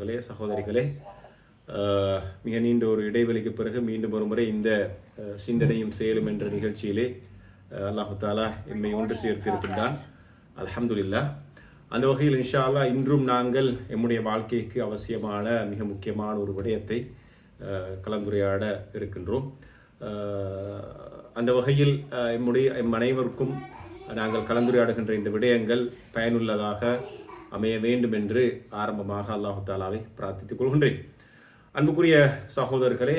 சகோதரர்களே சகோதரிகளே, மிக நீண்ட ஒரு இடைவெளிக்கு பிறகு மீண்டும் ஒரு முறை இந்த சிந்தனையும் செயலும் என்ற நிகழ்ச்சியிலே அல்லாஹு தாலா எம்மை ஒன்று சேர்த்திருக்கின்றான். அல்ஹம்துலில்லாஹ். அந்த வகையில் இன்ஷா அல்லாஹ் இன்றும் நாங்கள் எம்முடைய வாழ்க்கைக்கு அவசியமான மிக முக்கியமான ஒரு விடயத்தை கலந்துரையாட இருக்கின்றோம். அந்த வகையில் எம் அனைவருக்கும் நாங்கள் கலந்துரையாடுகின்ற இந்த விடயங்கள் பயனுள்ளதாக அமைய வேண்டும் என்று ஆரம்பமாக அல்லாஹு தாலாவை பிரார்த்தித்துக் கொள்கின்றேன். அன்புக்குரிய சகோதரர்களே,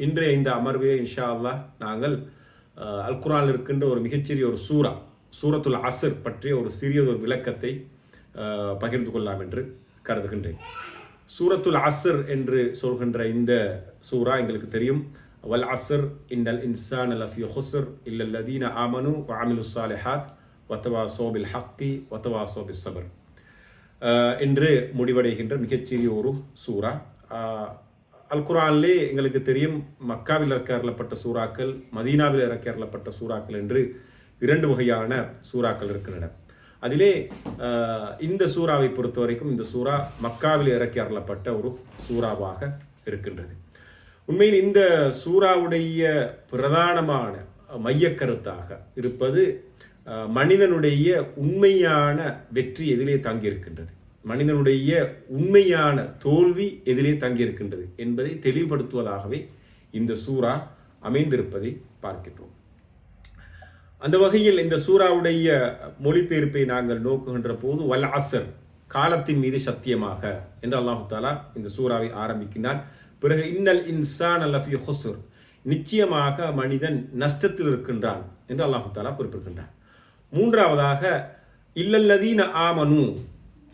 இன்றைய இந்த அமர்வே இன்ஷா அல்லாஹ் நாங்கள் அல் குர்ஆனில் இருக்கின்ற ஒரு மிகச்சிறிய ஒரு சூரத்துல் அஸ்ர் பற்றிய ஒரு சிறிய ஒரு விளக்கத்தை பகிர்ந்து கொள்ளலாம் என்று கருதுகின்றேன். சூரத்துல் அஸ்ர் என்று சொல்கின்ற இந்த சூரா எங்களுக்கு தெரியும். வல் அஸ்ர் இன்னல் இன்சான லஃபீ ஹுஸ்ர் இல்லல்லதீன ஆமனு வ அமிலுஸ் ஸாலிஹாத் வதவாஸௌ பில் ஹக்கி வதவாஸௌ பிஸ் ஸப்ர் என்று முடிவடைகின்ற மிகச்சிறிய ஒரு சூரா. அல் குர்ஆனிலே எங்களுக்கு தெரியும், மக்காவில் இறக்கப்பட்ட சூறாக்கள், மதீனாவில் இறக்கப்பட்ட சூறாக்கள் என்று இரண்டு வகையான சூறாக்கள் இருக்கின்றன. அதிலே இந்த சூறாவை பொறுத்த வரைக்கும் இந்த சூறா மக்காவில் இறக்கி அருளப்பட்ட ஒரு சூறாவாக இருக்கின்றது. உண்மையில் இந்த சூறாவுடைய பிரதானமான மையக்கருத்தாக இருப்பது மனிதனுடைய உண்மையான வெற்றி எதிலே தங்கியிருக்கின்றது, மனிதனுடைய உண்மையான தோல்வி எதிலே தங்கியிருக்கின்றது என்பதை தெளிவுபடுத்துவதாகவே இந்த சூறா அமைந்திருப்பதை பார்க்கின்றோம். அந்த வகையில் இந்த சூறாவுடைய மொழிபெயர்ப்பை நாங்கள் நோக்குகின்ற போது வல் அஸ்ர், காலத்தின் மீது சத்தியமாக என்று அல்லாஹு தாலா இந்த சூறாவை ஆரம்பிக்கின்றான். பிறகு இன்னல் இன்சான லஃபீ ஹுஸ்ர், நிச்சயமாக மனிதன் நஷ்டத்தில் இருக்கின்றான் என்று அல்லாஹு தாலா குறிப்பிடுகின்றான். மூன்றாவதாக இல்லல்லதீன ஆமனு,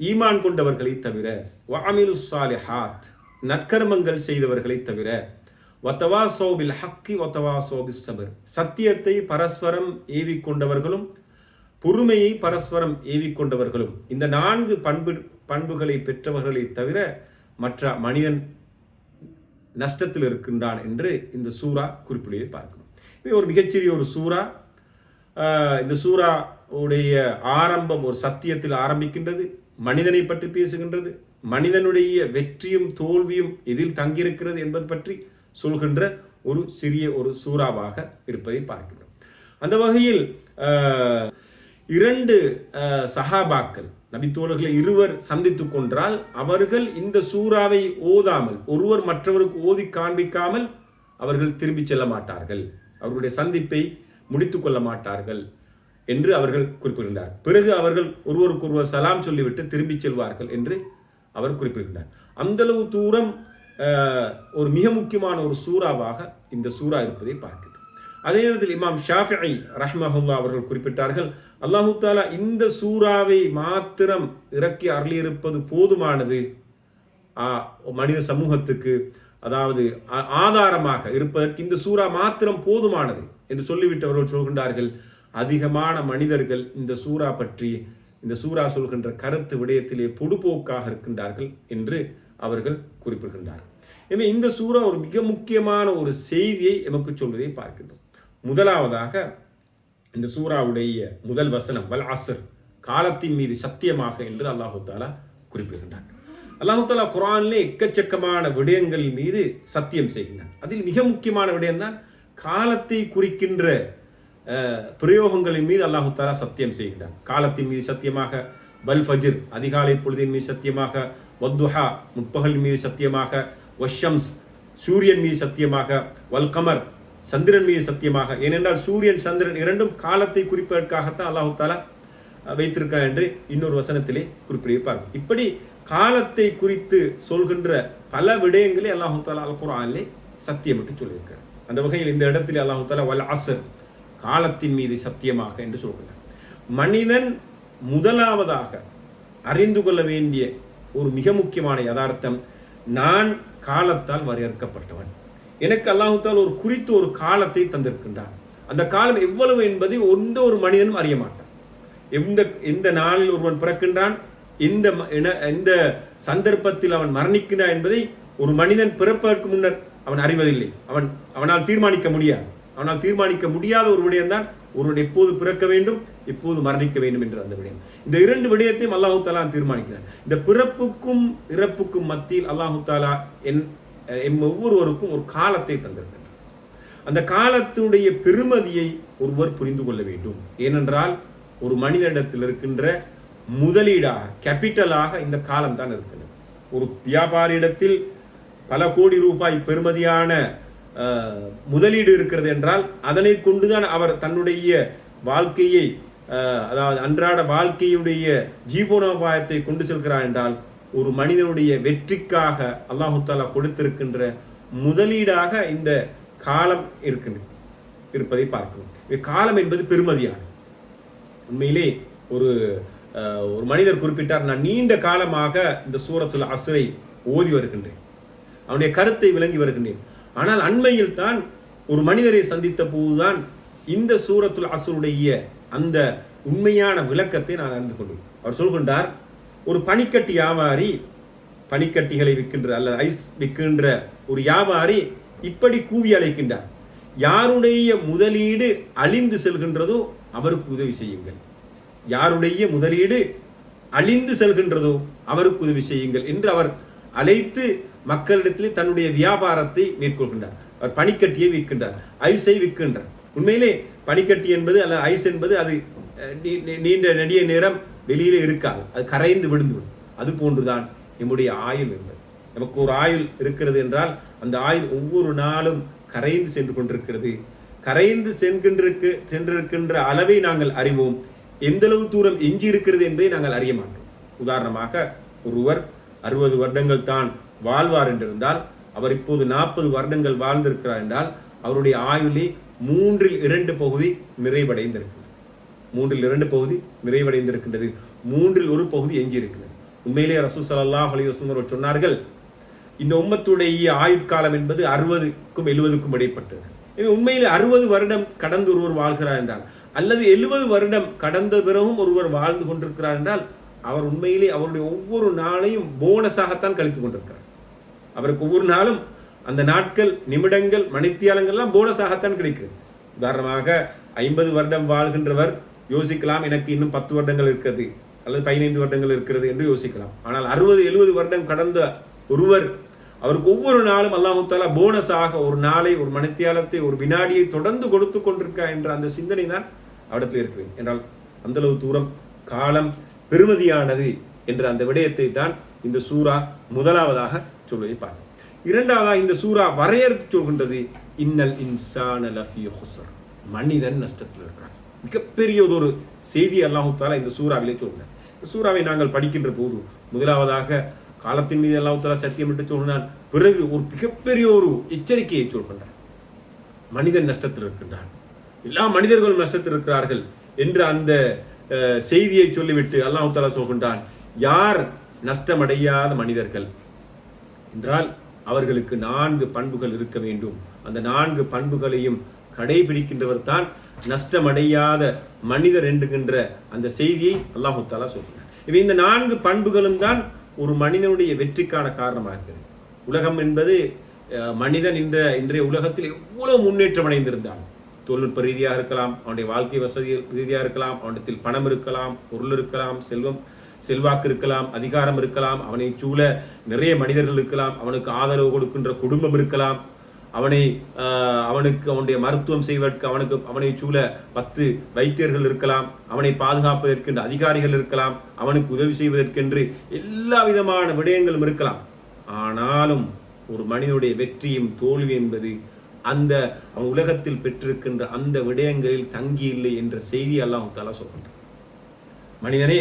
ஈமான் கொண்டவர்களை தவிர, வ அமிலுஸ் ஸாலிஹாத், நற்கர்மங்கள் செய்தவர்களை தவிர, வதவாஸௌ பில் ஹக்கி வதவாஸௌ பிஸ் ஸப்ர், சத்தியத்தை பரஸ்பரம் ஏவிக்கொண்டவர்களும் பொறுமையை பரஸ்பரம் ஏவிக்கொண்டவர்களும், இந்த 4 பண்புகளை பெற்றவர்களை தவிர மற்ற மனிதன் நஷ்டத்தில் இருக்கின்றான் என்று இந்த சூரா குறிப்பிடுவதை பார்க்கணும். இது ஒரு மிகச்சிறிய ஒரு சூரா. இந்த சூரா உடைய ஆரம்பம் ஒரு சத்தியத்தில் ஆரம்பிக்கின்றது, மனிதனை பற்றி பேசுகின்றது, மனிதனுடைய வெற்றியும் தோல்வியும் எதில் தங்கியிருக்கிறது என்பது பற்றி சொல்கின்ற ஒரு சிறிய ஒரு சூறாவாக இருப்பதை பார்க்கிறோம். அந்த வகையில் 2 சஹாபாக்கள், நபித்தோழர்களை இருவர் சந்தித்து கொண்டால் அவர்கள் இந்த சூறாவை ஓதாமல், ஒருவர் மற்றவருக்கு ஓதி காண்பிக்காமல் அவர்கள் திரும்பி செல்ல மாட்டார்கள், அவர்களுடைய சந்திப்பை முடித்து கொள்ள மாட்டார்கள் என்று அவர்கள் குறிப்பிடுகின்றார். பிறகு அவர்கள் ஒருவருக்கொருவர் சலாம் சொல்லிவிட்டு திரும்பி செல்வார்கள் என்று அவர் குறிப்பிடுகின்றார். அந்தளவு தூரம் ஒரு மிக முக்கியமான ஒரு சூறாவாக இந்த சூறா இருப்பதை பார்க்கிறோம். அதே நேரத்தில் இமாம் ஷாஃபிஈ ரஹ்மஹுல்லாஹ் அவர்கள் குறிப்பிட்டார்கள், அல்லாஹு தாலா இந்த சூறாவை மாத்திரம் இறக்கி அருளியிருப்பது போதுமானது மனித சமூகத்துக்கு, அதாவது ஆதாரமாக இருப்பதற்கு இந்த சூறா மாத்திரம் போதுமானது என்று சொல்லிவிட்டவர்கள் சொல்கின்றார்கள், அதிகமான மனிதர்கள் இந்த சூறா பற்றி, இந்த சூறா சொல்கின்ற கருத்து விடயத்திலே பொடுபோக்காக இருக்கின்றார்கள் என்று அவர்கள் குறிப்பிடுகின்றார்கள். எனவே இந்த சூறா ஒரு மிக முக்கியமான ஒரு செய்தியை எமக்கு சொல்வதை பார்க்கின்றோம். முதலாவதாக இந்த சூறாவுடைய முதல் வசனம் வல் அஸ்ர், காலத்தின் மீது சத்தியமாக என்று அல்லாஹு தாலா குறிப்பிடுகின்றான். அல்லாஹு தாலா குர்ஆனிலே எக்கச்சக்கமான விடயங்கள் மீது சத்தியம் செய்கின்றான். அதில் மிக முக்கியமான விடயம்தான் காலத்தை குறிக்கின்ற பிரயோகங்களின் மீது அல்லாஹு தாலா சத்தியம் செய்கின்றான். காலத்தின் மீது சத்தியமாக, வல் ஃபஜ்ர், அதிகாலை பொழுதின் மீது சத்தியமாக, வத்துஹா, முற்பகல் மீது சத்தியமாக, வஷம்ஸ், சூரியன் மீது சத்தியமாக, வல் கமர், சந்திரன் மீது சத்தியமாக. ஏனென்றால் சூரியன் சந்திரன் இரண்டும் காலத்தை குறிப்பதற்காகத்தான் அல்லாஹு தாலா வைத்திருக்கிறார் என்று இன்னொரு வசனத்திலே குறிப்பிடுவார். இப்படி காலத்தை குறித்து சொல்கின்ற பல விடயங்களை அல்லாஹு தாலா அல் குர்ஆனிலே சத்தியமிட்டு சொல்லியிருக்கிறார். அந்த வகையில் இந்த இடத்திலே அல்லாஹு தாலா வல் அஸ்ர், காலத்தின் மீது சத்தியமாக என்று சொல்கிறார். மனிதன் முதலாவதாக அறிந்து கொள்ள வேண்டிய ஒரு மிக முக்கியமான யதார்த்தம், நான் காலத்தால் வரையறுக்கப்பட்டவன். எனக்கு அல்லாஹு தாலா ஒரு குறித்து ஒரு காலத்தை தந்திருக்கின்றான். அந்த காலம் எவ்வளவு என்பதை எந்த ஒரு மனிதனும் அறிய மாட்டான். எந்த நாளில் ஒருவன் பிறக்கின்றான், எந்த சந்தர்ப்பத்தில் அவன் மரணிக்கின்றான் என்பதை ஒரு மனிதன் பிறப்பதற்கு முன்னர் அவன் அறிவதில்லை. அவனால் தீர்மானிக்க முடியாது. அவனால் தீர்மானிக்க முடியாத ஒரு விடயம்தான் ஒருவன் எப்போது பிறக்க வேண்டும், இப்போது மரணிக்க வேண்டும் என்ற அந்த விடயம். இந்த இரண்டு விடயத்தையும் அல்லாஹு தாலா தீர்மானிக்கிறார். இந்த பிறப்புக்கும் இறப்புக்கும் மத்தியில் அல்லாஹு தாலா எம் ஒவ்வொருவருக்கும் ஒரு காலத்தை தந்திருக்கிறார். அந்த காலத்துடைய பெருமதியை ஒருவர் புரிந்து கொள்ள வேண்டும். ஏனென்றால் ஒரு மனிதனிடத்தில் இருக்கின்ற முதலீடாக கேபிட்டலாக இந்த காலம் தான் இருக்கிறது. ஒரு வியாபாரியிடத்தில் பல கோடி ரூபாய் பெறுமதியான முதலீடு இருக்கிறது என்றால் அதனை கொண்டுதான் அவர் தன்னுடைய வாழ்க்கையை, அதாவது அன்றாட வாழ்க்கையுடைய ஜீவனோபாயத்தை கொண்டு செல்கிறார் என்றால் ஒரு மனிதனுடைய வெற்றிக்காக அல்லாஹு தாலா கொடுத்திருக்கின்ற முதலீடாக இந்த காலம் இருப்பதை பார்க்கணும். காலம் என்பது பெருமதியான உண்மையிலே ஒரு மனிதர் குறிப்பிட்டார், நான் நீண்ட காலமாக இந்த சூரத்துல் அஸ்ரை ஓதி வருகின்றேன், அவனுடைய கருத்தை விளங்கி வருகின்றேன். ஆனால் அண்மையில் தான் ஒரு மனிதரை சந்தித்த போதுதான் இந்த சூரத்துல் அஸ்ருடைய அந்த உண்மையான விளக்கத்தை நான் அறிந்து கொண்டேன். அவர் சொல்கின்றார், ஒரு பனிக்கட்டி வியாபாரி, பனிக்கட்டிகளை விற்கின்ற அல்லது ஐஸ் விற்கின்ற ஒரு வியாபாரி இப்படி கூவி அழைக்கின்றார், யாருடைய முதலீடு அழிந்து செல்கின்றதோ அவருக்கு உதவி செய்யுங்கள், யாருடைய முதலீடு அழிந்து செல்கின்றதோ அவருக்கு உதவி செய்யுங்கள் என்று அவர் அழைத்து மக்களிடத்திலே தன்னுடைய வியாபாரத்தை மேற்கொள்கின்றார். அவர் பனிக்கட்டியை விற்கின்றார், ஐஸை விற்கின்றார். உண்மையிலே பனிக்கட்டி என்பது அல்லது ஐஸ் என்பது அது நீண்ட நெடிய நேரம் வெளியிலே இருக்காது, அது கரைந்து விழுந்துவிடும். அது போன்றுதான் நம்முடைய ஆயுள் என்பது. நமக்கு ஒரு ஆயுள் இருக்கிறது என்றால் அந்த ஆயுள் ஒவ்வொரு நாளும் கரைந்து சென்று கொண்டிருக்கிறது. கரைந்து சென்றிருக்கின்ற அளவை நாங்கள் அறிவோம், எந்த அளவு தூரம் எஞ்சி இருக்கிறது என்பதை நாங்கள் அறிய மாட்டோம். உதாரணமாக ஒருவர் 60 வருடங்கள் தான் வாழ்வார் என்றிருந்தால் அவர் இப்போது 40 வருடங்கள் வாழ்ந்திருக்கிறார் என்றால் அவருடைய ஆயுளே 2/3 பகுதி நிறைவடைந்திருக்கிறது. 2/3 பகுதி நிறைவடைந்திருக்கின்றது, 1/3 பகுதி எஞ்சி இருக்கிறது. உண்மையிலே ரசூல் ஸல்லல்லாஹு அலைஹி வஸல்லம் அவர்கள் சொன்னார்கள், இந்த உம்மத்துடைய ஆயுட்காலம் என்பது 60க்கும் 70க்கும் இடைப்பட்டது. உண்மையிலே 60 வருடம் கடந்து ஒருவர் வாழ்கிறார் என்றால் அல்லது 70 வருடம் கடந்த பிறகும் ஒருவர் வாழ்ந்து கொண்டிருக்கிறார் என்றால் அவர் உண்மையிலே அவருடைய ஒவ்வொரு நாளையும் போனஸாகத்தான் கழித்துக் கொண்டிருக்கிறார். அவருக்கு ஒவ்வொரு நாளும் அந்த நாட்கள், நிமிடங்கள், மணித்தியாலங்கள்லாம் போனஸாகத்தான் கிடைக்கிறது. உதாரணமாக 50 வருடம் வாழ்கின்றவர் யோசிக்கலாம், எனக்கு இன்னும் 10 வருடங்கள் இருக்கிறது அல்லது 15 வருடங்கள் இருக்கிறது என்று யோசிக்கலாம். ஆனால் 60-70 வருடம் கடந்த ஒருவர், அவருக்கு ஒவ்வொரு நாளும் அல்லாஹு தஆலா போனஸாக ஒரு நாளை, ஒரு மணித்தியாலத்தை, ஒரு வினாடியை தொடர்ந்து கொடுத்து கொண்டிருக்கிறார் என்ற அந்த சிந்தனை தான் அவரிடத்தில் இருக்கிறது. என்றால் அந்த அளவு தூரம் காலம் பெருமதியானது என்ற அந்த விடயத்தை தான் இந்த சூரா முதலாவதாக சொல்வதை பார்க்கிறோம். இரண்டாவதாக இந்த சூரா வரையறுத்து சொல்கின்றது, இன்னல் இன்சான லஃபீ ஹுஸ்ர், மனிதன் நஷ்டத்தில் இருக்கிறார். மிகப்பெரியதொரு செய்தி அல்லாஹு தஆலா இந்த சூறாவிலே சொல்கிறார். இந்த சூறாவை நாங்கள் படிக்கின்ற போது முதலாவதாக காலத்தின் மீது அல்லாஹு தஆலா சத்தியமிட்டு சொல்கிறான், பிறகு ஒரு மிகப்பெரிய ஒரு எச்சரிக்கையை சொல்கின்றார், மனிதன் நஷ்டத்தில் இருக்கின்றான், எல்லா மனிதர்களும் நஷ்டத்தில் இருக்கிறார்கள் என்ற அந்த செய்தியை சொல்லிவிட்டு அல்லாஹ் தஆலா சொல்கின்றான், யார் நஷ்டமடையாத மனிதர்கள் என்றால் அவர்களுக்கு 4 பண்புகள் இருக்க வேண்டும், அந்த 4 பண்புகளையும் கடைபிடிக்கின்றவர் தான் நஷ்டமடையாத மனிதர் என்கின்ற அந்த செய்தியை அல்லாஹ் தஆலா சொல்கிறார். இந்த 4 பண்புகளும் தான் ஒரு மனிதனுடைய வெற்றிக்கான காரணமாக இருக்கிறது. உலகம் என்பது மனிதன் இன்றைய உலகத்தில் எவ்வளவு முன்னேற்றம் அடைந்திருந்தான், தொழில்நுட்ப ரீதியாக இருக்கலாம், அவனுடைய வாழ்க்கை வசதி ரீதியாக இருக்கலாம், அவனிடத்தில் பணம் இருக்கலாம், பொருள் இருக்கலாம், செல்வாக்கு இருக்கலாம், அதிகாரம் இருக்கலாம், அவனை சூழ நிறைய மனிதர்கள் இருக்கலாம், அவனுக்கு ஆதரவு கொடுக்கின்ற குடும்பம் இருக்கலாம், அவனுக்கு அவனுடைய மருத்துவம் செய்வதற்கு அவனை சூழ 10 வைத்தியர்கள் இருக்கலாம், அவனை பாதுகாப்பதற்கென்று அதிகாரிகள் இருக்கலாம், அவனுக்கு உதவி செய்வதற்கென்று எல்லா விதமான விடயங்களும் இருக்கலாம். ஆனாலும் ஒரு மனிதனுடைய வெற்றியும் தோல்வி என்பது அந்த அவன் உலகத்தில் பெற்றிருக்கின்ற அந்த விடயங்களில் தங்கி இல்லை என்ற செய்தி அல்லாஹ் தஆலா சொல்கின்றான். மனிதனே,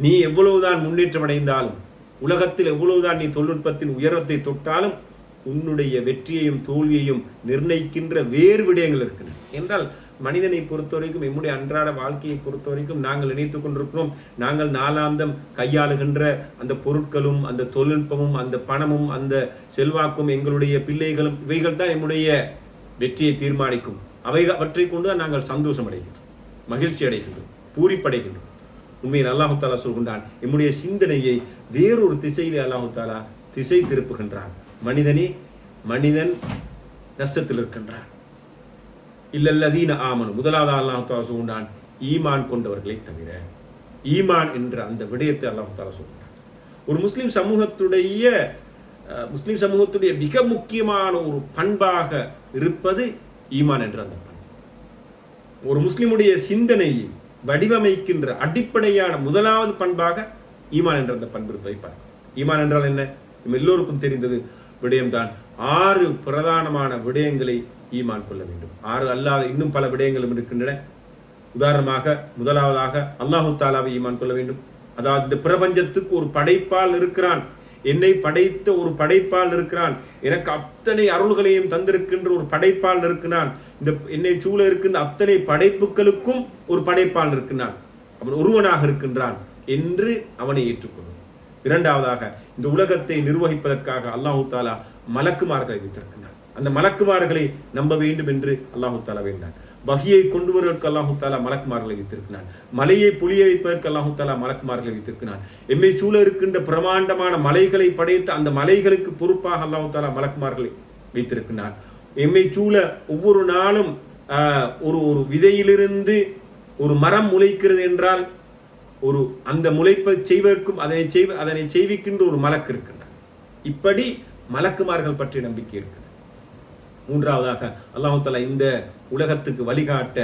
நீ எவ்வளவுதான் முன்னேற்றம் அடைந்தாலும், உலகத்தில் எவ்வளவுதான் நீ தொழில்நுட்பத்தின் உயரத்தை தொட்டாலும் உன்னுடைய வெற்றியையும் தோல்வியையும் நிர்ணயிக்கின்ற வேறு விடயங்கள் இருக்கின்றன. என்றால் மனிதனை பொறுத்தவரைக்கும், நம்முடைய அன்றாட வாழ்க்கையை பொறுத்தவரைக்கும் நாங்கள் நினைத்துக் கொண்டிருக்கிறோம், நாங்கள் நாளாந்தம் கையாளுகின்ற அந்த பொருட்களும் அந்த தொழில்நுட்பமும் அந்த பணமும் அந்த செல்வாக்கும் எங்களுடைய பிள்ளைகளும் இவைகள் தான் நம்முடைய வெற்றியை தீர்மானிக்கும். அவற்றை கொண்டு தான் நாங்கள் சந்தோஷம் அடைகின்றோம், மகிழ்ச்சி அடைகின்றோம், பூரிப்படைகின்றோம். உண்மையில் அல்லாஹ் தஆலா சொல்கின்றான், நம்முடைய சிந்தனையை வேறொரு திசையிலே அல்லாஹ் தஆலா திசை திருப்புகின்றான். மனிதன் நஷ்டத்தில் இருக்கின்றான். இல்லல்லதீன ஆமனு, முதலாவது அல்லாஹ் தஆலா சொல்கின்றான், ஈமான் கொண்டவர்களை தவிர. ஈமான் என்ற அந்த விடயத்தை அல்லாஹ் தஆலா சொல்கிறார். ஒரு முஸ்லிம் சமூகத்துடைய மிக முக்கியமான ஒரு பண்பாக இருப்பது ஈமான் என்ற அந்த பண்பு. ஒரு முஸ்லிமுடைய சிந்தனையை வடிவமைக்கின்ற அடிப்படையான முதலாவது பண்பாக ஈமான் என்ற அந்த பண்பு இருப்பதை பார்க்கலாம். ஈமான் என்றால் என்ன? நம்ம எல்லோருக்கும் தெரிந்தது விடயம்தான். 6 பிரதானமான விடயங்களை ஈமான் கொள்ள வேண்டும். 6 அல்லாத இன்னும் பல விடயங்களும் இருக்கின்றன. உதாரணமாக முதலாவதாக அல்லாஹு தாலாவை ஈமான் கொள்ள வேண்டும். அதாவது இந்த பிரபஞ்சத்துக்கு ஒரு படைப்பால் இருக்கிறான், என்னை படைத்த ஒரு படைப்பால் இருக்கிறான், எனக்கு அத்தனை அருள்களையும் தந்திருக்கின்ற ஒரு படைப்பால் இருக்கிறான், இந்த என்னை சூழ இருக்கின்ற அத்தனை படைப்புகளுக்கும் ஒரு படைப்பால் இருக்கிறான், அவன் ஒருவனாக இருக்கின்றான் என்று அவனை ஏற்றுக்கொள்ளும். இரண்டாவதாக இந்த உலகத்தை நிர்வகிப்பதற்காக அல்லாஹு தாலா மலக்குமார்களை வைத்திருக்கிறான். அந்த மலக்குமார்களை நம்ப வேண்டும் என்று அல்லாஹு தாலா வேண்டான். வஹியை கொண்டு வருவதற்கு அல்லாஹு தாலா மலக்குமார்களை வைத்திருக்கிறான். மலையை புளிய வைப்பதற்கு அல்லாஹு தாலா மலக்குமார்களை வைத்திருக்கிறான். எம்மை சூழ இருக்கின்ற பிரமாண்டமான மலைகளை படைத்து அந்த மலைகளுக்கு பொறுப்பாக அல்லாஹு தாலா மலக்குமார்களை வைத்திருக்கிறான். எம்மை சூழ ஒவ்வொரு நாளும் ஒரு விதையிலிருந்து ஒரு மரம் முளைக்கிறது என்றால் அந்த முளைப்பை செய்வதற்கும் அதனை செய்விக்கின்ற ஒரு மலக்கு இருக்கின்றான். இப்படி மலக்குமார்கள் பற்றிய நம்பிக்கை இருக்கிறது. மூன்றாவதாக அல்லாஹு தாலா இந்த உலகத்துக்கு வழிகாட்ட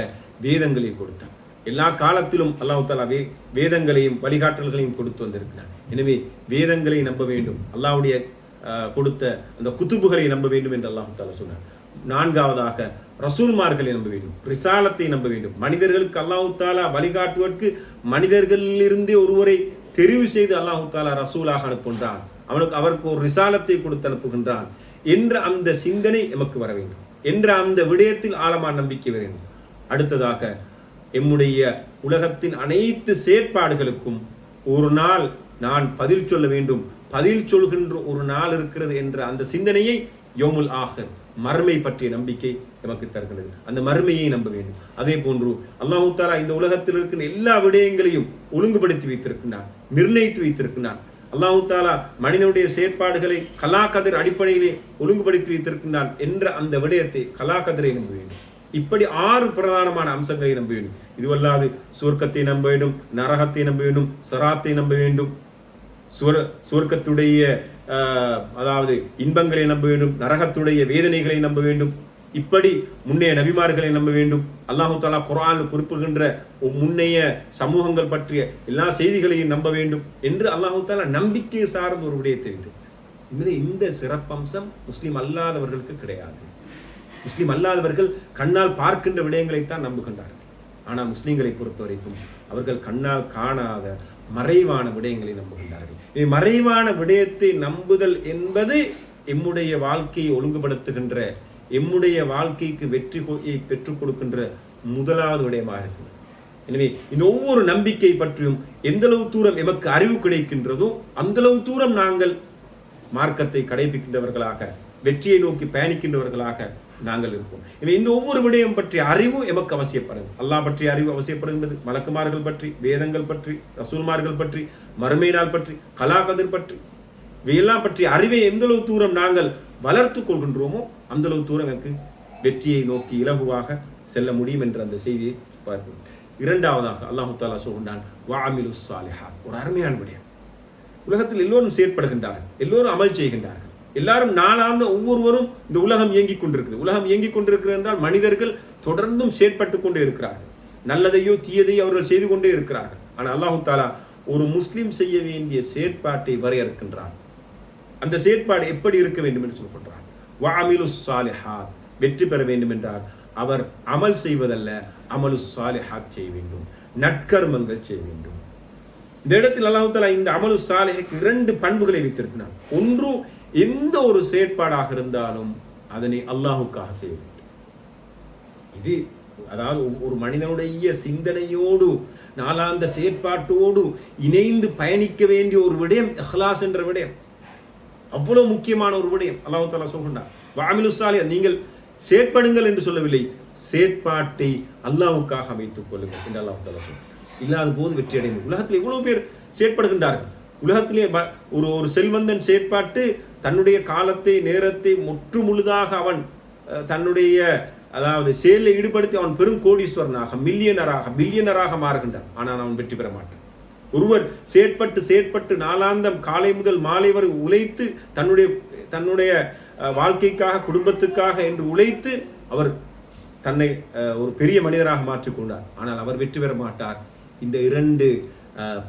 வேதங்களை கொடுத்தான். எல்லா காலத்திலும் அல்லாஹு தாலா வேதங்களையும் வழிகாட்டல்களையும் கொடுத்து வந்திருக்கிறான். எனவே வேதங்களை நம்ப வேண்டும், அல்லாஹ்வுடைய கொடுத்த அந்த குத்துபுகளை நம்ப வேண்டும் என்று அல்லாஹு தாலா சொன்னார். நான்காவதாக ரசூல்மார்களை நம்ப வேண்டும், ரிசாலத்தை நம்ப வேண்டும். மனிதர்களுக்கு அல்லாஹு தாலா வழிகாட்டுவதற்கு மனிதர்களிலிருந்தே ஒருவரை தெரிவு செய்து அல்லாஹு தாலா ரசூலாக அனுப்புகின்றான், அவருக்கு ஒரு ரிசாலத்தை கொடுத்து அனுப்புகின்றான் என்ற அந்த சிந்தனை எமக்கு வர வேண்டும், என்ற அந்த விடயத்தில் ஆழமான நம்பிக்கை வர வேண்டும். அடுத்ததாக எம்முடைய உலகத்தின் அனைத்து செயற்பாடுகளுக்கும் ஒரு நாள் நான் பதில் சொல்ல வேண்டும், பதில் சொல்கின்ற ஒரு நாள் இருக்கிறது என்ற அந்த சிந்தனையை யௌமுல் ஆஹிர் மறுமை பற்றிய நம்பிக்கை நமக்கு தருகிறது. அந்த மறுமையை நம்ப வேண்டும். அதே போன்று அல்லாஹு தஆலா இந்த உலகத்தில் இருக்கிற எல்லா விடயங்களையும் ஒழுங்குபடுத்தி வைத்திருக்கிறான், நிர்ணயித்து வைத்திருக்கிறான். அல்லாஹு தஆலா மனிதனுடைய செயற்பாடுகளை கலாகதிர் அடிப்படையிலே ஒழுங்குபடுத்தி வைத்திருக்கிறான் என்ற அந்த விடயத்தை கலாகதிரை நம்ப வேண்டும். இப்படி 6 பிரதானமான அம்சங்களை நம்ப வேண்டும். இதுவல்லாது சுவர்க்கத்தை நம்ப வேண்டும், நரகத்தை நம்ப வேண்டும், சராத்தை நம்ப வேண்டும், சுவர்க்கத்துடைய அதாவது இன்பங்களை நம்ப வேண்டும், நரகத்துடைய வேதனைகளை நம்ப வேண்டும். இப்படி முன்னைய நபிமார்களை நம்ப வேண்டும். அல்லாஹு தஆலா குர்ஆனில் குறிப்பிடுகின்ற முன்னைய சமூகங்கள் பற்றிய எல்லா செய்திகளையும் நம்ப வேண்டும் என்று அல்லாஹு தஆலா நம்பிக்கை சார்ந்த ஒரு விடயத்தை தெரிவித்தார். இந்த சிறப்பம்சம் முஸ்லிம் அல்லாதவர்களுக்கு கிடையாது. முஸ்லிம் அல்லாதவர்கள் கண்ணால் பார்க்கின்ற விடயங்களைத்தான் நம்புகின்றார்கள். ஆனால் முஸ்லிம்களை பொறுத்த வரைக்கும் அவர்கள் கண்ணால் காணாத மறைவான விடயங்களை நம்புகின்றார்கள். மறைவான விடயத்தை நம்புதல் என்பது எம்முடைய வாழ்க்கையை ஒழுங்குபடுத்துகின்ற, எம்முடைய வாழ்க்கைக்கு வெற்றியை பெற்றுக் கொடுக்கின்ற முதலாவது விடயமாக இருக்கிறது. எனவே இந்த ஒவ்வொரு நம்பிக்கை பற்றியும் எந்தளவு தூரம் எமக்கு அறிவு கிடைக்கின்றதோ அந்தளவு தூரம் நாங்கள் மார்க்கத்தை கடைபிடிக்கின்றவர்களாக, வெற்றியை நோக்கி பயணிக்கின்றவர்களாக நாங்கள் இருப்போம். இந்த ஒவ்வொரு விடயம் பற்றிய அறிவு எமக்கு அவசியப்படுது. அல்லாஹ் பற்றிய அறிவு அவசியப்படுகின்றது, மலக்குமார்கள் பற்றி, வேதங்கள் பற்றி, ரசூல்மார்கள் பற்றி, மறுமை நாள் பற்றி, கலாகதிர் பற்றி, இவையெல்லாம் பற்றிய அறிவை எந்தளவு தூரம் நாங்கள் வளர்த்து கொள்கின்றோமோ அந்தளவு தூரம் எனக்கு வெற்றியை நோக்கி இலகுவாக செல்ல முடியும் என்ற அந்த செய்தியை பார்ப்போம். இரண்டாவதாக அல்லாஹு தஆலா சொல்கின்றான், வஅமிலுஸ் ஸாலிஹாத். ஒரு அருமையான விடயம். உலகத்தில் எல்லோரும் செயற்படுகின்றார்கள், எல்லோரும் அமல் செய்கின்றார்கள், எல்லாரும் நாளாந்த ஒவ்வொருவரும் இந்த உலகம் இயங்கிக் கொண்டிருக்கிறது. உலகம் இயங்கிக் கொண்டிருக்கிறது என்றால் மனிதர்கள் தொடர்ந்தும் செயற்பட்டு கொண்டே இருக்கிறார்கள். நல்லதையோ தீயதையோ அவர்கள் செய்து கொண்டே இருக்கிறார்கள். ஆனால் அல்லாஹு தஆலா ஒரு முஸ்லிம் செய்ய வேண்டிய செயற்பாட்டை வரையறுக்கின்றான். அந்த செயற்பாடு எப்படி இருக்க வேண்டும் என்று சொல்கின்றான். வஅமிலுஸ் ஸாலிஹாத். வெற்றி பெற வேண்டும் என்றால் அவர் அமல் செய்வதல்ல, அமலுஸ் ஸாலிஹாத் செய்ய வேண்டும், நற்கர்மங்கள் செய்ய வேண்டும். இந்த இடத்தில் அல்லாஹு தஆலா இந்த அமலுஸ் ஸாலிஹுக்கு 2 பண்புகளை வைத்திருக்கிறான். ஒன்று, எந்த ஒரு செயற்பாடாக இருந்தாலும் அதனை அல்லாஹுக்காக செய்ய வேண்டும். இது அதாவது ஒரு மனிதனுடைய சிந்தனையோடு நாளாந்த செயற்பாட்டோடு இணைந்து பயணிக்க வேண்டிய ஒரு விடயம் இஹ்லாஸ் என்ற விடயம். அவ்வளவு முக்கியமான ஒரு விடயம். அல்லாஹ் தஆலா சொல்கிறார், வஅமிலுஸ் ஸாலிஹ். நீங்கள் செயற்படுங்கள் என்று சொல்லவில்லை, செயற்பாட்டை அல்லாஹ்வுக்காக வைத்துக் கொள்ளுங்கள் என்று அல்லாஹ் தஆலா சொல்கிறார். இல்லாத போது வெற்றி அடையும். உலகத்தில் எவ்வளவு பேர் செயற்படுகின்றார்கள். உலகத்திலே ஒரு செல்வந்தன் செயற்பாட்டு தன்னுடைய காலத்தை, நேரத்தை முற்று முழுதாக அவன் தன்னுடைய அதாவது செயலில் ஈடுபடுத்தி அவன் பெரும் கோடீஸ்வரனாக பில்லியனராக மாறுகின்றான். ஆனால் அவன் வெற்றி பெற மாட்டான். ஒருவர் செயற்பட்டு நாளாந்தம் காலை முதல் மாலை வரை உழைத்து தன்னுடைய வாழ்க்கைக்காக குடும்பத்துக்காக என்று உழைத்து அவர் தன்னை ஒரு பெரிய மனிதராக மாற்றிக்கொண்டார். ஆனால் அவர் வெற்றி பெற மாட்டார். இந்த 2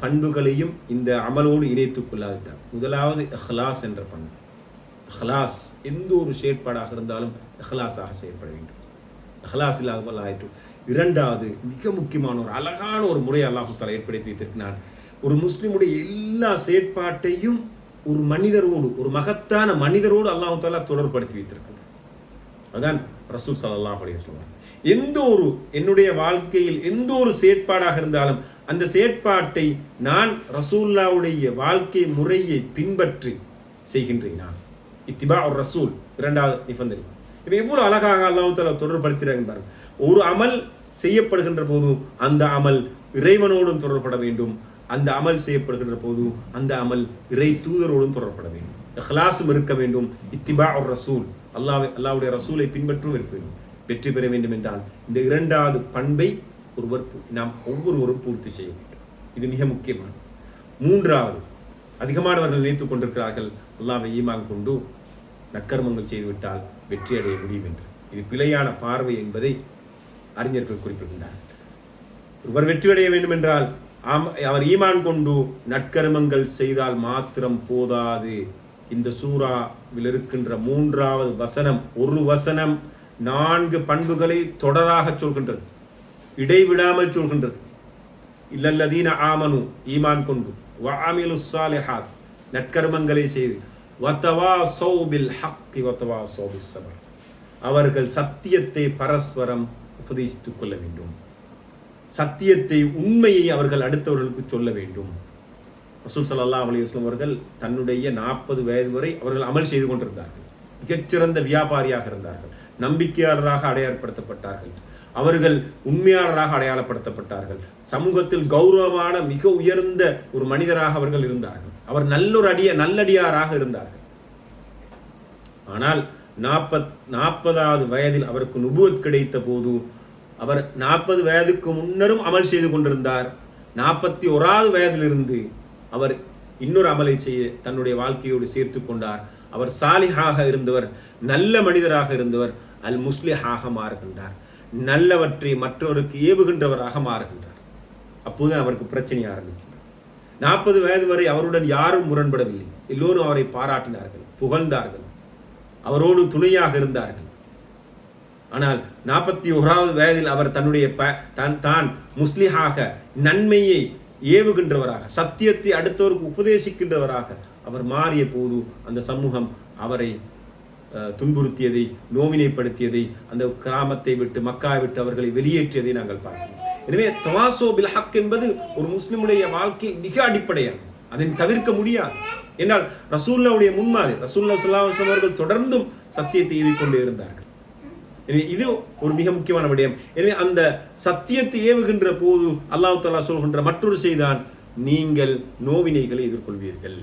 பண்புகளையும் இந்த அமலோடு இணைத்துக் கொள்ளாவிட்டார். முதலாவது இஹ்லாஸ் என்ற பண்பு. இஹ்லாஸ் எந்த ஒரு செயற்பாடாக இருந்தாலும் இஹ்லாஸாக செயற்பட வேண்டும். இஹ்லாஸ் இல்லாமல் ஆயிற்று. 2வது மிக முக்கியமான ஒரு அழகான ஒரு முறையை அல்லாஹ் தஆலா ஏற்படுத்தி வைத்திருக்கிறான். ஒரு முஸ்லிமுடைய எல்லா செயற்பாட்டையும் ஒரு மனிதரோடு, ஒரு மகத்தான மனிதரோடு அல்லாஹ் தஆலா தொடர்படுத்தி வைத்திருக்கிறார். அதான் ரசூல் ஸல்லல்லாஹு அலைஹி வஸல்லம் என்னுடைய வாழ்க்கையில் எந்த ஒரு செயற்பாடாக இருந்தாலும் அந்த செயற்பாட்டை நான் ரசூலுல்லாஹ்வுடைய வாழ்க்கை முறையை பின்பற்றி செய்கின்றேன். நான் இத்திபா ஒரு ரசூல் 2வது நிபந்தனை. இப்போ எவ்வளவு அழகாக அல்லாஹ் தஆலா தொடர்படுத்துகிறாங்க பாருங்க. ஒரு அமல் செய்யப்படுகின்ற போது அந்த அமல் இறைவனோடும் தொடர்பட வேண்டும். அந்த அமல் செய்யப்படுகின்ற போது அந்த அமல் இறை தூதரோடும் தொடர்பட வேண்டும். இஹ்லாஸும் இருக்க வேண்டும். இத்திபா ஒரு ரசூல், அல்லாஹ்வுடைய ரசூலை பின்பற்றும் இருக்க வேண்டும். வெற்றி பெற வேண்டும் என்றால் இந்த 2வது பண்பை நாம் ஒவ்வொருவரும் பூர்த்தி செய்ய வேண்டும். இது மிக முக்கியமானது. 3வது, அதிகமானவர்கள் நினைத்துக் கொண்டிருக்கிறார்கள் அல்லாஹ்வை ஈமான் கொண்டு நற்கர்மங்கள் செய்துவிட்டால் வெற்றி அடைய முடியும் என்று. இது பிழையான பார்வை என்பதை அறிஞர்கள் குறிப்பிடுகின்றனர். ஒருவர் வெற்றி அடைய வேண்டும் என்றால் அவர் ஈமான் கொண்டு நற்கர்மங்கள் செய்தால் மாத்திரம் போதாது. இந்த சூராவில் இருக்கின்ற 3வது வசனம், ஒரு வசனம் 4 பண்புகளை தொடராக சொல்கின்றது, இடைவிடாமல் சொல்கின்றது. இல்லல்லதீன ஆமனு, ஈமான் கொண்டு, வஅமிலு ஸாலிஹாத், நற்கர்மங்களை செய்து, வதவாஸௌ பில் ஹக்கி வதவாஸௌ பிஸ் ஸப்ர், அவர்கள் சத்தியத்தை பரஸ்பரம் உபதேசித்துக் கொள்ள வேண்டும். சத்தியத்தை, உண்மையை அவர்கள் அடுத்தவர்களுக்கு சொல்ல வேண்டும். ரசூல் ஸல்லல்லாஹு அலைஹி வஸல்லம் அவர்கள் தன்னுடைய 40 வயது வரை அவர்கள் அமல் செய்து கொண்டிருந்தார்கள். மிகச்சிறந்த வியாபாரியாக இருந்தார்கள். நம்பிக்கையாளராக அடையாளப்படுத்தப்பட்டார்கள். அவர்கள் உண்மையாளராக அடையாளப்படுத்தப்பட்டார்கள். சமூகத்தில் கௌரவமான மிக உயர்ந்த ஒரு மனிதராக அவர்கள் இருந்தார்கள். அவர் நல்லடியாராக இருந்தார்கள். ஆனால் 40வது வயதில் அவருக்கு நுபுவத் கிடைத்த போது அவர் 40 வயதுக்கு முன்னரும் அமல் செய்து கொண்டிருந்தார். 41வது வயதிலிருந்து அவர் இன்னொரு அமலை செய்ய தன்னுடைய வாழ்க்கையோடு சேர்த்து கொண்டார். அவர் சாலிஹாக இருந்தவர், நல்ல மனிதராக இருந்தவர், அல் முஸ்லிஹாக மாறுகின்றார். நல்லவற்றை மற்றவருக்கு ஏவுகின்றவராக மாறுகின்றார். அப்போது அவருக்கு பிரச்சனை ஆரம்பிக்கின்றார். 40 வயது வரை அவருடன் யாரும் முரண்படவில்லை. எல்லோரும் அவரை பாராட்டினார்கள், புகழ்ந்தார்கள், அவரோடு துணையாக இருந்தார்கள். ஆனால் 41வது வயதில் அவர் தன்னுடைய தான் முஸ்லிஹாக, நன்மையை ஏவுகின்றவராக, சத்தியத்தை அடுத்தவருக்கு உபதேசிக்கின்றவராக அவர் மாறிய போது அந்த சமூகம் அவரை துன்புறுத்தியதை, நோவினைப்படுத்தியதை, அந்த கிராமத்தை விட்டு, மக்காவை விட்டு அவர்களை வெளியேற்றியதை நாங்கள் பார்க்கிறோம். எனவே தவாசோ பில் ஹக் என்பது ஒரு முஸ்லிமுடைய வாழ்க்கையில் மிக அடிப்படையானது. அதை தவிர்க்க முடியாது. என்னால் ரசூலுல்லாஹ்வுடைய முன்மாதிரி, ரசூலுல்லாஹ் ஸல்லல்லாஹு அலைஹி வஸல்லம் அவர்கள் தொடர்ந்தும் சத்தியத்தை ஏவிக்கொண்டே இருந்தார்கள். எனவே இது ஒரு மிக முக்கியமான விடயம். எனவே அந்த சத்தியத்தை ஏவுகின்ற போது அல்லாஹ் தஆலா சொல்கின்ற மற்றொரு செய்தான், நீங்கள் நோவினைகளை எதிர்கொள்வீர்கள்.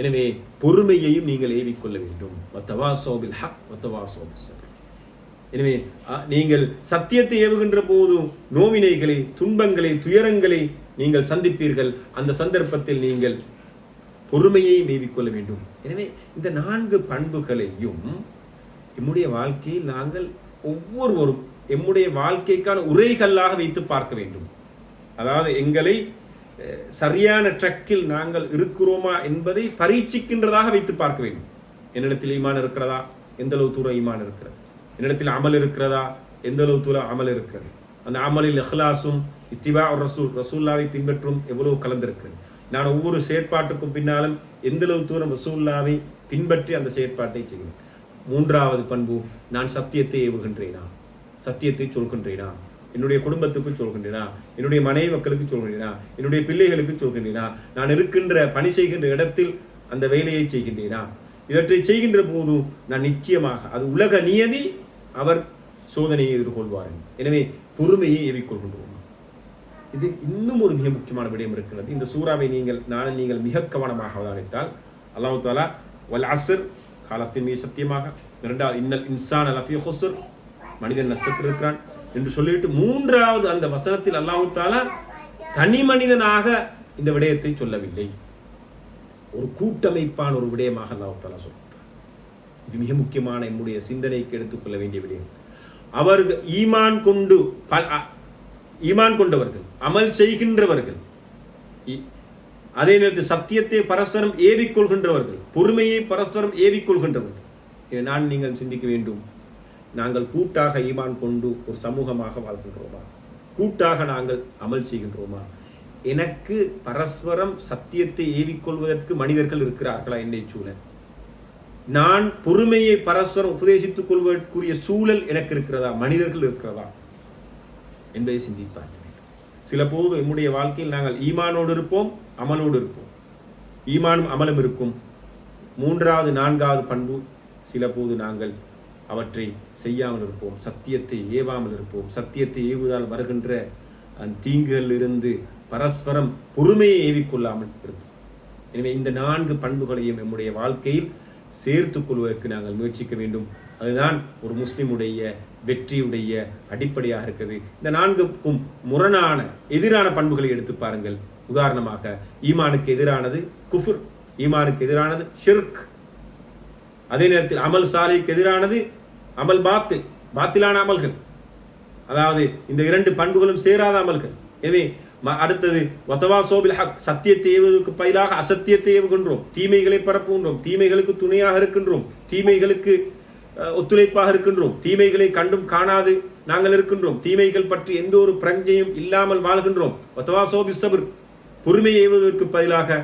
எனவே பொறுமையையும் நீங்கள் ஏவிக்கொள்ள வேண்டும். வதவாஸௌ பில் ஹக் வதவாஸௌ பிஸ் ஸப்ர். எனவே நீங்கள் சத்தியத்தை ஏவுகின்ற போது நோவினைகளை, துன்பங்களை, துயரங்களை நீங்கள் சந்திப்பீர்கள். அந்த சந்தர்ப்பத்தில் நீங்கள் பொறுமையை மேவிக்கொள்ள வேண்டும். எனவே இந்த 4 பண்புகளையும் நம்முடைய வாழ்க்கையில் நாங்கள் ஒவ்வொருவரும் நம்முடைய வாழ்க்கைக்கான உரைகல்லாக வைத்து பார்க்க வேண்டும். அதாவது எங்களை சரியான ட்ரக்கில் நாங்கள் இருக்கிறோமா என்பதை பரீட்சிக்கின்றதாக வைத்து பார்க்க வேண்டும். என்னிடத்தில் ஈமான் இருக்கிறதா, எந்த அளவு தூரம் ஈமான் இருக்கிறது, என்னிடத்தில் அமல் இருக்கிறதா, எந்த அளவு தூரம் அமல் இருக்கிறது, அந்த அமலில் இஹ்லாஸும் இத்திபா ரசூலுல்லாஹ்வை பின்பற்றும் எவ்வளவு கலந்திருக்கிறது, நான் ஒவ்வொரு செயற்பாட்டுக்கும் பின்னாலும் எந்த அளவு தூரம் ரசூலுல்லாஹ்வை பின்பற்றி அந்த செயற்பாட்டை செய்கிறேன். 3வது பண்பு, நான் சத்தியத்தை ஏவுகின்றேனா, சத்தியத்தை சொல்கின்றேனா, என்னுடைய குடும்பத்துக்கு சொல்கின்றேனா, என்னுடைய மனைவி மக்களுக்கு சொல்கின்றேனா, என்னுடைய பிள்ளைகளுக்கு சொல்கின்றேனா, நான் இருக்கின்ற பணி செய்கின்ற இடத்தில் அந்த வேலையை செய்கின்றேனா, இவற்றை செய்கின்ற போது நான் நிச்சயமாக, அது உலக நியதி, அவர் சோதனையை எதிர்கொள்வார். எனவே பொறுமையை ஏவிக்கொள்கின்றோம். இது இன்னும் ஒரு மிக முக்கியமான விடயம் இருக்கிறது. இந்த சூறாவை நீங்கள் மிக கவனமாக அவதானித்தால் அல்லாஹ் தஆலா வல் அஸ்ர், காலத்தின் மீது சத்தியமாக, 2வது இன்னல் இன்சான லஃபீ ஹுஸ்ர், மனிதன் நஷ்டத்தில் இருக்கிறான் என்று சொல்லிவிட்டு மூன்றாவது அந்த வசனத்தில் அல்லாஹ் தஆலா தனி மனிதனாக இந்த விடயத்தை சொல்லவில்லை, ஒரு கூட்டமைப்பான ஒரு விடயமாக அல்லாஹ் தஆலா சொல்கிறார். இது மிக முக்கியமான நம்முடைய சிந்தனைக்கு எடுத்துக்கொள்ள வேண்டிய விடயம். அவர்கள் ஈமான் கொண்டவர்கள், அமல் செய்கின்றவர்கள், அதே நேரத்தில் சத்தியத்தை பரஸ்பரம் ஏவிக்கொள்கின்றவர்கள், பொறுமையை பரஸ்பரம் ஏவிக்கொள்கின்றவர்கள். நான் நீங்கள் சிந்திக்க வேண்டும், நாங்கள் கூட்டாக ஈமான் கொண்டு ஒரு சமூகமாக வாழ்கின்றோமா? கூட்டாக நாங்கள் அமல் செய்கின்றோமா? எனக்கு பரஸ்பரம் சத்தியத்தை ஏவிக்கொள்வதற்கு மனிதர்கள் இருக்கிறார்களா? என்னை சூழல் நான் பொறுமையை பரஸ்பரம் உபதேசித்துக் கொள்வதற்குரிய சூழல் எனக்கு இருக்கிறதா? மனிதர்கள் இருக்கிறதா என்பதை சிந்திப்பார். சில போது நம்முடைய வாழ்க்கையில் நாங்கள் ஈமானோடு இருப்போம், அமலோடு இருப்போம், ஈமானும் அமலும் இருக்கும். மூன்றாவது நான்காவது பண்பு, சில போது நாங்கள் அவற்றை செய்யாமல் இருப்போம், சத்தியத்தை ஏவாமல் இருப்போம். சத்தியத்தை ஏவுவதால் வருகின்ற அந்த தீங்குகளில் இருந்து பரஸ்பரம் பொறுமையை ஏவிக்கொள்ளாமல் இருப்போம். எனவே இந்த 4 பண்புகளையும் நம்முடைய வாழ்க்கையில் சேர்த்துக் கொள்வதற்கு நாங்கள் முயற்சிக்க வேண்டும். அதுதான் ஒரு முஸ்லிமுடைய வெற்றியுடைய அடிப்படையாக இருக்கிறது. இந்த 4க்கும் முரணான எதிரான பண்புகளை எடுத்து பாருங்கள். உதாரணமாக, ஈமானுக்கு எதிரானது குஃபுர், ஈமானுக்கு எதிரானது ஷிர்க். அதே நேரத்தில் அமல் சாலிக்கு எதிரானது அமல் பாத்தில், பாத்திலான அமல்கள். அதாவது இந்த 2 பண்புகளும் சேராத அமல்கள். எனவே அடுத்தது வதவாசோபில் ஹக், சத்தியத்தை ஏவுவதற்கு பதிலாக அசத்தியத்தை ஏவுகின்றோம், தீமைகளை பரப்புகின்றோம், தீமைகளுக்கு துணையாக இருக்கின்றோம், தீமைகளுக்கு ஒத்துழைப்பாக இருக்கின்றோம், தீமைகளை கண்டும் காணாது நாங்கள் இருக்கின்றோம், தீமைகள் பற்றி எந்த ஒரு பிரஞ்சையும் இல்லாமல் வாழ்கின்றோம். வதவாசோபி சபர், பொறுமையை ஏவுவதற்கு பதிலாக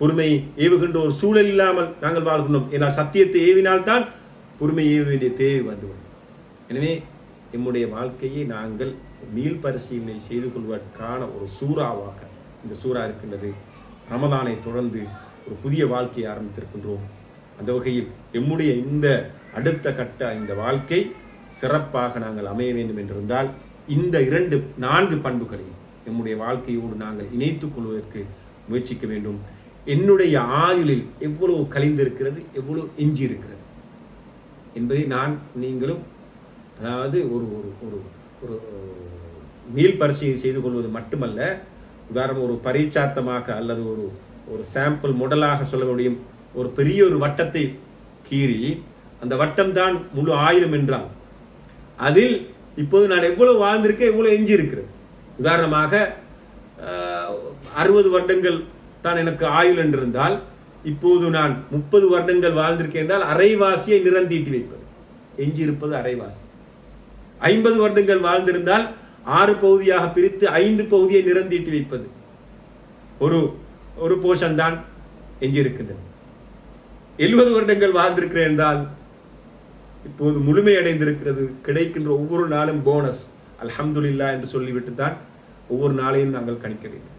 பொறுமையை ஏவுகின்ற ஒரு சூழல் இல்லாமல் நாங்கள் வாழ்கின்றோம். ஏனால் சத்தியத்தை ஏவினால்தான் பொறுமை ஏவ வேண்டிய தேவை வந்துவிடும். எனவே நம்முடைய வாழ்க்கையை நாங்கள் மீள் பரிசீலனை செய்து கொள்வதற்கான ஒரு சூறாவாக இந்த சூறா இருக்கின்றது. ரமதானை தொடர்ந்து ஒரு புதிய வாழ்க்கையை ஆரம்பித்திருக்கின்றோம். அந்த வகையில் நம்முடைய இந்த அடுத்த கட்ட இந்த வாழ்க்கை சிறப்பாக நாங்கள் அமைய வேண்டும் என்றிருந்தால் இந்த 4 பண்புகளையும் நம்முடைய வாழ்க்கையோடு நாங்கள் இணைத்துக் கொள்வதற்கு முயற்சிக்க வேண்டும். என்னுடைய ஆயுளில் எவ்வளவு கழிந்திருக்கிறது, எவ்வளவு எஞ்சி இருக்கிறது என்பதை நீங்களும், அதாவது ஒரு ஒரு ஒரு மீள் பரிசீலனை செய்து கொள்வது மட்டுமல்ல, உதாரணம் ஒரு பரீட்சார்த்தமாக அல்லது ஒரு சாம்பிள் மாடலாக சொல்ல முடியும். ஒரு பெரிய ஒரு வட்டத்தை கீறி அந்த வட்டம் தான் முழு ஆயுளும் என்றால் அதில் இப்போது நான் எவ்வளவு வாழ்ந்திருக்கேன், எவ்வளவு எஞ்சி இருக்கிறது. உதாரணமாக 60 வருடங்கள் தான் எனக்கு ஆயுள் என்றிருந்தால் இப்போது நான் 30 வருடங்கள் வாழ்ந்திருக்கேன் என்றால் அரைவாசியை நிறந்தீட்டி வைப்பது, எஞ்சி இருப்பது அரைவாசி. 50 வருடங்கள் வாழ்ந்திருந்தால் 6 பகுதியாக பிரித்து 5 பகுதியை நிறந்தீட்டி வைப்பது, ஒரு போர்ஷன் தான் எஞ்சியிருக்கின்றது. 70 வருடங்கள் வாழ்ந்திருக்கிறேன் என்றால் இப்போது முழுமையடைந்திருக்கிறது. கிடைக்கின்ற ஒவ்வொரு நாளும் போனஸ், அல்ஹம்துலில்லாஹ் என்று சொல்லிவிட்டு தான் ஒவ்வொரு நாளையும் நாங்கள் கணிக்க வேண்டும்.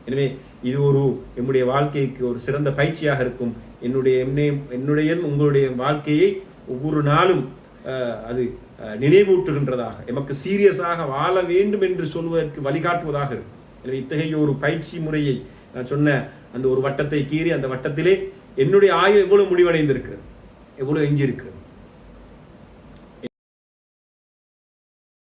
எனவே இது நம்முடைய வாழ்க்கைக்கு ஒரு சிறந்த பயிற்சியாக இருக்கும். என்னுடைய உங்களுடைய வாழ்க்கையை ஒவ்வொரு நாளும் அது நினைவூட்டுகின்றதாக, எமக்கு சீரியஸாக வாழ வேண்டும் என்று சொல்வதற்கு வழிகாட்டுவதாக இருக்கும். எனவே இத்தகைய ஒரு பயிற்சி முறையை நான் சொன்ன அந்த ஒரு வட்டத்தை கீறி அந்த வட்டத்திலே என்னுடைய ஆயுள் எவ்வளவு முடிவடைந்திருக்கிறது, எவ்வளவு எஞ்சி இருக்கிறது,